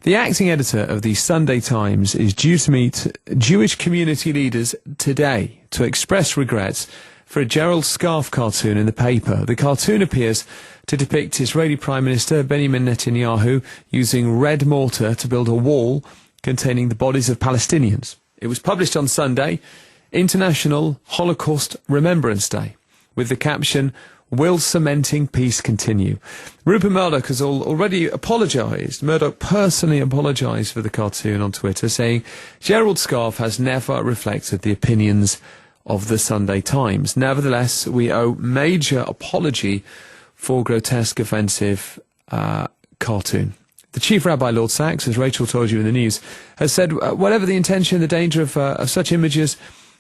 The acting editor of the Sunday Times is due to meet Jewish community leaders today to express regrets for a Gerald Scarf cartoon in the paper. The cartoon appears to depict Israeli Prime Minister Benjamin Netanyahu using red mortar to build a wall containing the bodies of Palestinians. It was published on Sunday, International Holocaust Remembrance Day, with the caption, "Will cementing peace continue?" Rupert Murdoch has already apologised. Murdoch personally apologised for the cartoon on Twitter, saying Gerald Scarf has never reflected the opinions of the Sunday Times. Nevertheless, we owe major apology for grotesque, offensive cartoon. The Chief Rabbi, Lord Sachs, as Rachel told you in the news, has said whatever the intention, the danger of such images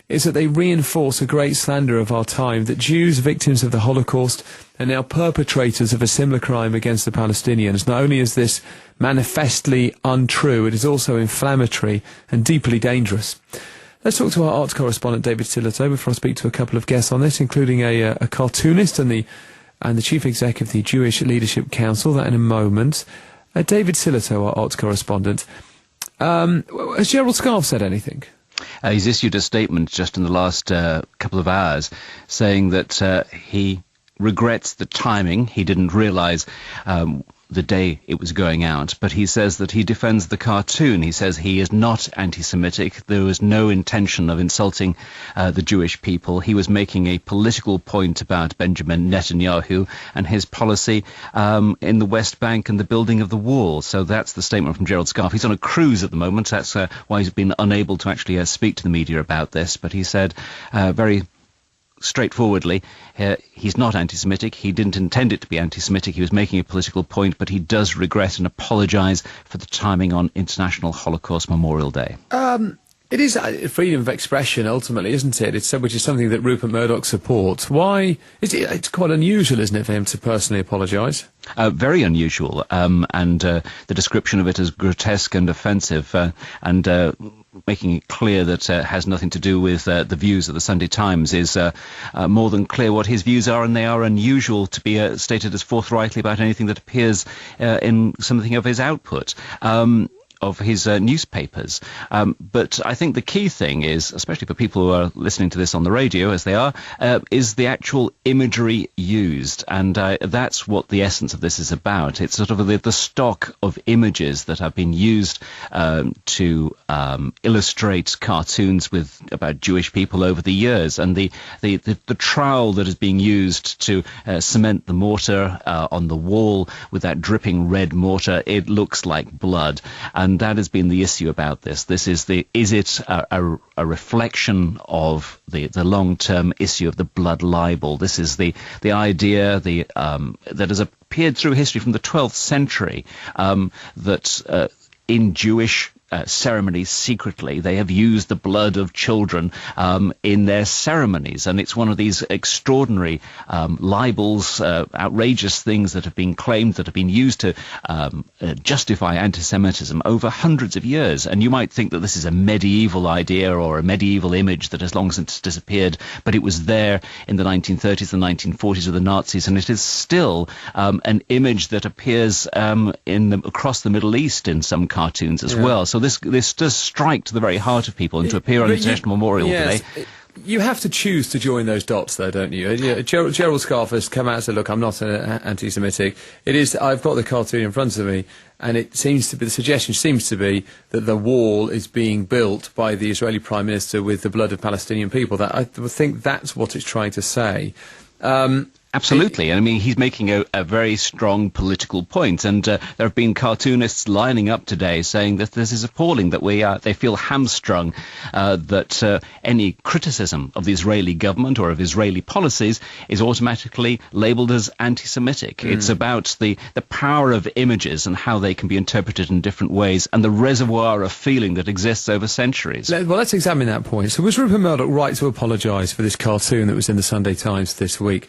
is that they reinforce a great slander of our time, that Jews, victims of the Holocaust, are now perpetrators of a similar crime against the Palestinians. Not only is this manifestly untrue, it is also inflammatory and deeply dangerous. Let's talk to our arts correspondent David Sillito before I speak to a couple of guests on this, including a cartoonist and the chief exec of the Jewish Leadership Council. That in a moment. David Sillito, our arts correspondent. Has Gerald Scarf said anything? He's issued a statement just in the last couple of hours saying that he regrets the timing. He didn't realise the day it was going out, but he says that he defends the cartoon. He says he is not anti-Semitic. There was no intention of insulting the Jewish people. He was making a political point about Benjamin Netanyahu and his policy in the West Bank and the building of the wall. So that's the statement from Gerald Scarf. He's on a cruise at the moment. That's why he's been unable to actually speak to the media about this. But he said very straightforwardly, he's not anti-Semitic. He didn't intend it to be anti-Semitic. He was making a political point, but he does regret and apologise for the timing on International Holocaust Memorial Day. It is freedom of expression, ultimately, isn't it? Which is something that Rupert Murdoch supports. Why? It's quite unusual, isn't it, for him to personally apologise? Very unusual, and the description of it as grotesque and offensive, and making it clear that it has nothing to do with the views of the Sunday Times is more than clear what his views are, and they are unusual to be stated as forthrightly about anything that appears in something of his output. Of his newspapers. But I think the key thing is, especially for people who are listening to this on the radio, as they are, is the actual imagery used. And that's what the essence of this is about. It's sort of the stock of images that have been used to illustrate cartoons about Jewish people over the years. And the trowel that is being used to cement the mortar on the wall with that dripping red mortar, it looks like blood. And that has been the issue about this. This is it a reflection of the long-term issue of the blood libel? This is the idea that has appeared through history from the 12th century, that in Jewish ceremonies secretly they have used the blood of children in their ceremonies, and it's one of these extraordinary libels, outrageous things that have been claimed, that have been used to justify anti-Semitism over hundreds of years. And you might think that this is a medieval idea or a medieval image that has long since disappeared, but it was there in the 1930s and 1940s with the Nazis, and it is still an image that appears across the Middle East in some cartoons as well. So this does strike to the very heart of people, and to appear on International Memorial Day. You have to choose to join those dots, though, don't you? Gerald Scarf has come out and said, "Look, I'm not anti-Semitic." I've got the cartoon in front of me, and it seems to be, the suggestion seems to be that the wall is being built by the Israeli Prime Minister with the blood of Palestinian people. That I think that's what it's trying to say. Absolutely. I mean, he's making a very strong political point, and there have been cartoonists lining up today saying that this is appalling, that they feel hamstrung, that any criticism of the Israeli government or of Israeli policies is automatically labelled as anti-Semitic. It's about the power of images and how they can be interpreted in different ways, and the reservoir of feeling that exists over centuries. Well, let's examine that point. So was Rupert Murdoch right to apologise for this cartoon that was in the Sunday Times this week?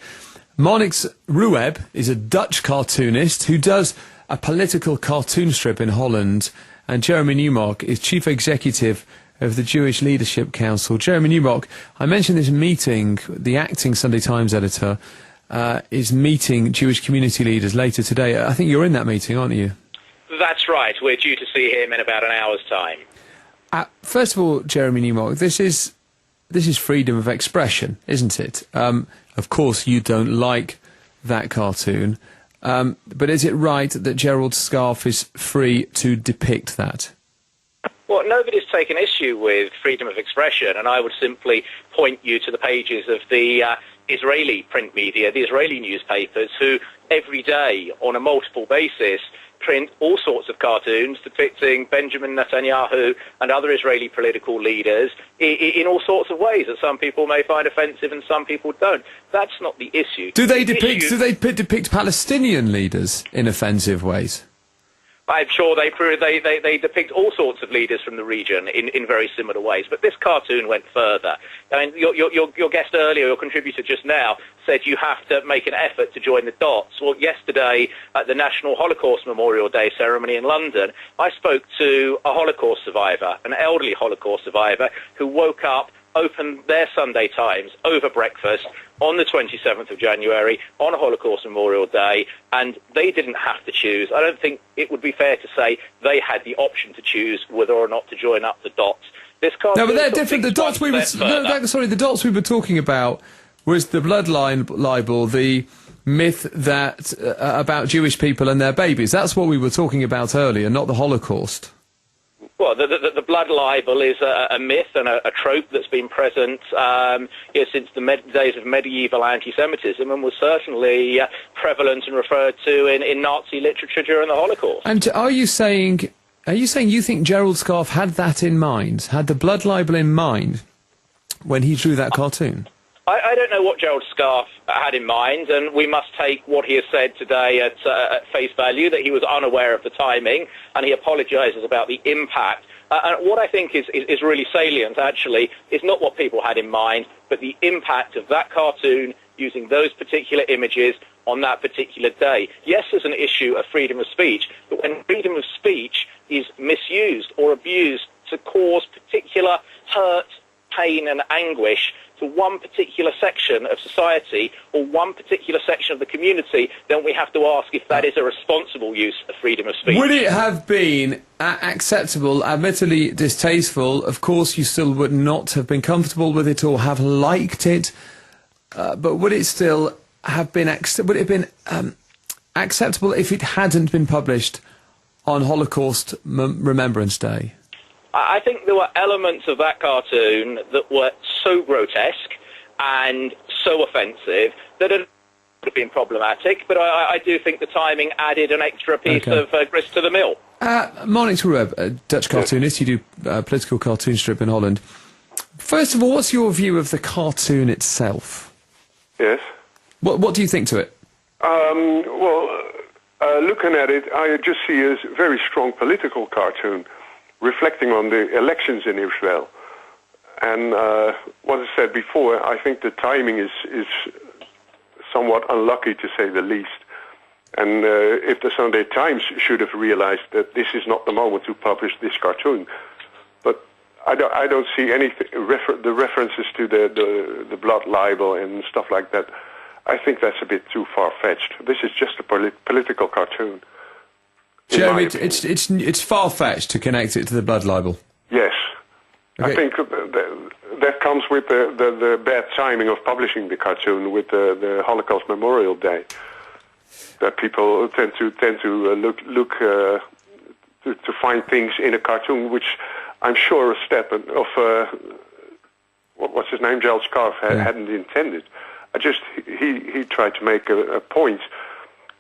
Monix Rueb is a Dutch cartoonist who does a political cartoon strip in Holland, and Jeremy Newmark is chief executive of the Jewish Leadership Council. Jeremy Newmark, I mentioned this meeting, the acting Sunday Times editor is meeting Jewish community leaders later today. I think you're in that meeting, aren't you? That's right. We're due to see him in about an hour's time. First of all, Jeremy Newmark, this is freedom of expression, isn't it? Of course, you don't like that cartoon, but is it right that Gerald Scarfe is free to depict that? Well, nobody's taken issue with freedom of expression, and I would simply point you to the pages of the Israeli print media, the Israeli newspapers, who every day, on a multiple basis, print all sorts of cartoons depicting Benjamin Netanyahu and other Israeli political leaders in all sorts of ways that some people may find offensive and some people don't. That's not the issue. Do they depict Palestinian leaders in offensive ways? I'm sure they depict all sorts of leaders from the region in very similar ways. But this cartoon went further. I mean, your guest earlier, your contributor just now, said you have to make an effort to join the dots. Well, yesterday at the National Holocaust Memorial Day ceremony in London, I spoke to a Holocaust survivor, an elderly Holocaust survivor, who woke up, opened their Sunday Times over breakfast on the 27th of January, on a Holocaust Memorial Day, and they didn't have to choose. I don't think it would be fair to say they had the option to choose whether or not to join up the dots. This no, but they're different. The dots the dots we were talking about was the bloodline libel, the myth that about Jewish people and their babies. That's what we were talking about earlier, not the Holocaust. Well, the blood libel is a myth and a trope that's been present since the days of medieval anti-Semitism, and was certainly prevalent and referred to in Nazi literature during the Holocaust. And are you saying you think Gerald Scarfe had that in mind, had the blood libel in mind when he drew that cartoon? I don't know what Gerald Scarfe had in mind, and we must take what he has said today at face value, that he was unaware of the timing, and he apologises about the impact. And what I think is really salient, actually, is not what people had in mind, but the impact of that cartoon using those particular images on that particular day. Yes, there's an issue of freedom of speech, but when freedom of speech is misused or abused to cause particular hurt, pain and anguish to one particular section of society or one particular section of the community, then we have to ask if that is a responsible use of freedom of speech. Would it have been acceptable, admittedly distasteful? Of course, you still would not have been comfortable with it or have liked it, but would it still have been acceptable if it hadn't been published on Holocaust Remembrance Day? I think there were elements of that cartoon that were so grotesque and so offensive that it would have been problematic, but I do think the timing added an extra piece of grist to the mill. Morning to Reb, a Dutch cartoonist. You do political cartoon strip in Holland. First of all, what's your view of the cartoon itself? Yes. What do you think to it? Looking at it, I just see a very strong political cartoon, reflecting on the elections in Israel. And what I said before, I think the timing is somewhat unlucky, to say the least. And if the Sunday Times should have realized that this is not the moment to publish this cartoon. But I don't see anything, the references to the blood libel and stuff like that. I think that's a bit too far-fetched. This is just a political cartoon. Jeremy, it's far-fetched to connect it to the blood libel. Yes. Okay. I think that comes with the bad timing of publishing the cartoon with the Holocaust Memorial Day. That people tend to look to find things in a cartoon which I'm sure Steppen of what's his name, Gerald Scarfe hadn't intended. He tried to make a point.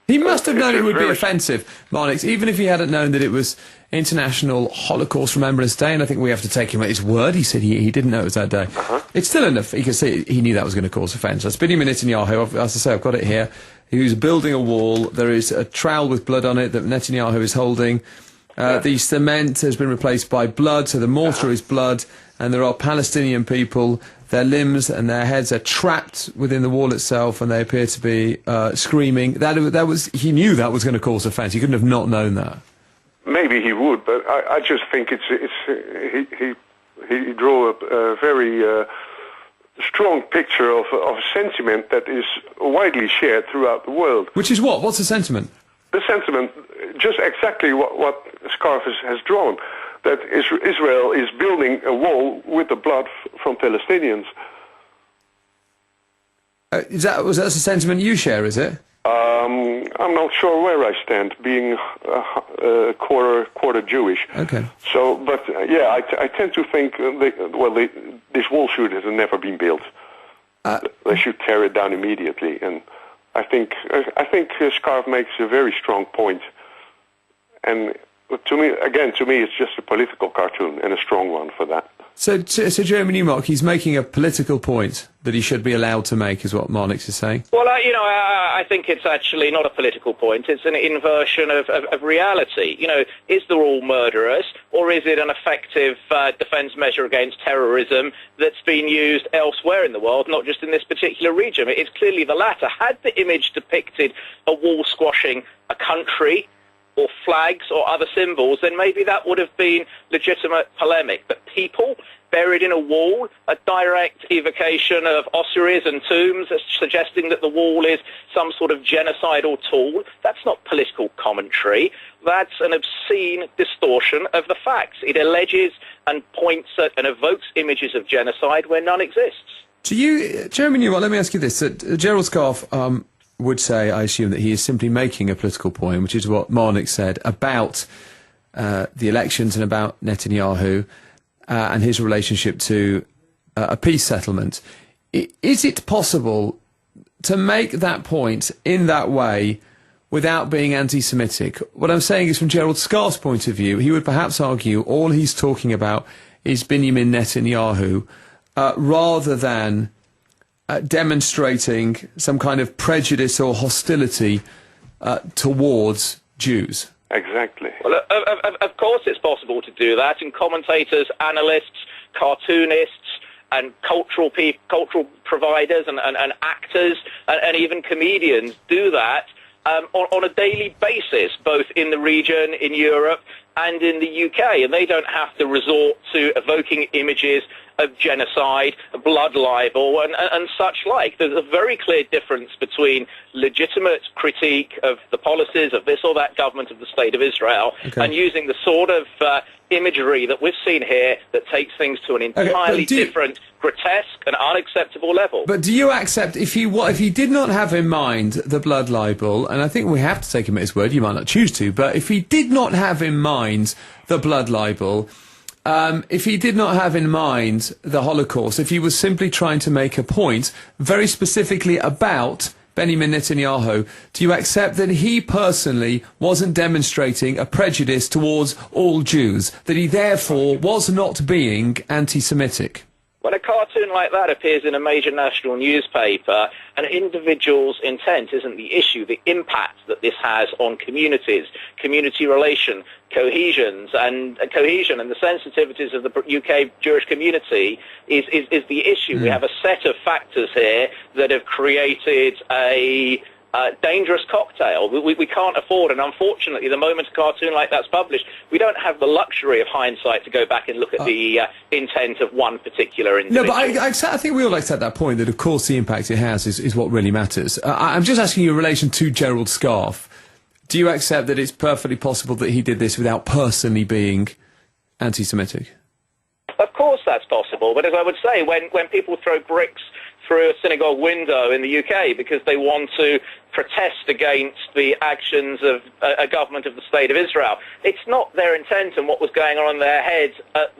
He must have known it would be offensive, Marnix, even if he hadn't known that it was International Holocaust Remembrance Day, and I think we have to take him at his word. He said he didn't know it was that day. It's still enough. He could say he knew that was going to cause offence. That's Benjamin Netanyahu. As I say, I've got it here. He was building a wall. There is a trowel with blood on it that Netanyahu is holding. The cement has been replaced by blood, so the mortar is blood, and there are Palestinian people. Their limbs and their heads are trapped within the wall itself, and they appear to be screaming. He knew that was going to cause offence. He couldn't have not known that. Maybe he would, but I just think he drew a very strong picture of a sentiment that is widely shared throughout the world. Which is what? What's the sentiment? the sentiment, just exactly what Scarf has drawn, that Israel is building a wall with the blood from Palestinians. Was that the sentiment you share, is it? I'm not sure where I stand, being quarter Jewish. Okay. So, but I tend to think this wall should have never been built. They should tear it down immediately. And I think Scarf makes a very strong point. And to me, it's just a political cartoon and a strong one for that. So Jeremy Newmark, he's making a political point that he should be allowed to make, is what Marnix is saying. Well, I think it's actually not a political point. It's an inversion of reality. Is the rule murderous, or is it an effective defence measure against terrorism that's been used elsewhere in the world, not just in this particular region? It's clearly the latter. Had the image depicted a wall squashing a country or flags or other symbols, then maybe that would have been legitimate polemic. But people buried in a wall, a direct evocation of ossuaries and tombs, suggesting that the wall is some sort of genocidal tool, that's not political commentary. That's an obscene distortion of the facts. It alleges and points at and evokes images of genocide where none exists. To you, Jeremy Newmark, let me ask you this. Gerald Scarf would say, I assume, that he is simply making a political point, which is what Marnix said about the elections and about Netanyahu and his relationship to a peace settlement. Is it possible to make that point in that way without being anti-Semitic? What I'm saying is, from Gerald Scarf's point of view, he would perhaps argue all he's talking about is Benjamin Netanyahu rather than demonstrating some kind of prejudice or hostility towards Jews. Exactly. Well, of course it's possible to do that, and commentators, analysts, cartoonists, and cultural providers and actors and even comedians do that on a daily basis, both in the region, in Europe, and in the UK, and they don't have to resort to evoking images of genocide, blood libel, and such like. There's a very clear difference between legitimate critique of the policies of this or that government of the State of Israel and using the sort of imagery that we've seen here that takes things to an entirely different, grotesque and unacceptable level. But do you accept, if he did not have in mind the blood libel, and I think we have to take him at his word, you might not choose to, but if he did not have in mind the blood libel, if he did not have in mind the Holocaust, if he was simply trying to make a point very specifically about Benjamin Netanyahu, do you accept that he personally wasn't demonstrating a prejudice towards all Jews, that he therefore was not being anti-Semitic? When a cartoon like that appears in a major national newspaper, an individual's intent isn't the issue. The impact that this has on communities, community relation, cohesion, and the sensitivities of the UK Jewish community is the issue. We have a set of factors here that have created a dangerous cocktail. We can't afford, and unfortunately, the moment a cartoon like that's published, we don't have the luxury of hindsight to go back and look at the intent of one particular individual. No, but I think we all accept that point, that of course the impact it has is what really matters. I'm just asking you in relation to Gerald Scarf, do you accept that it's perfectly possible that he did this without personally being anti-Semitic? Of course that's possible, but as I would say, when people throw bricks through a synagogue window in the UK because they want to protest against the actions of a government of the State of Israel, it's not their intent and what was going on in their heads at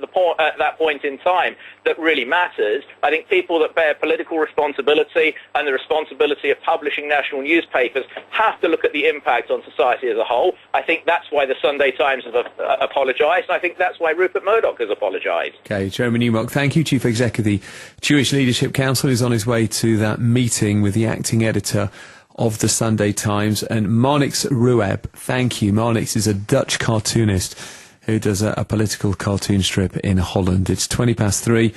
that point in time that really matters. I think people that bear political responsibility and the responsibility of publishing national newspapers have to look at the impact on society as a whole. I think that's why the Sunday Times have apologised, and I think that's why Rupert Murdoch has apologised. Okay, Jeremy Newmark, thank you, Chief Exec of the Jewish Leadership Council, who's on his way to that meeting with the acting editor of the Sunday Times. And Marnix Rueb, thank you. Marnix is a Dutch cartoonist who does a political cartoon strip in Holland. It's 3:20.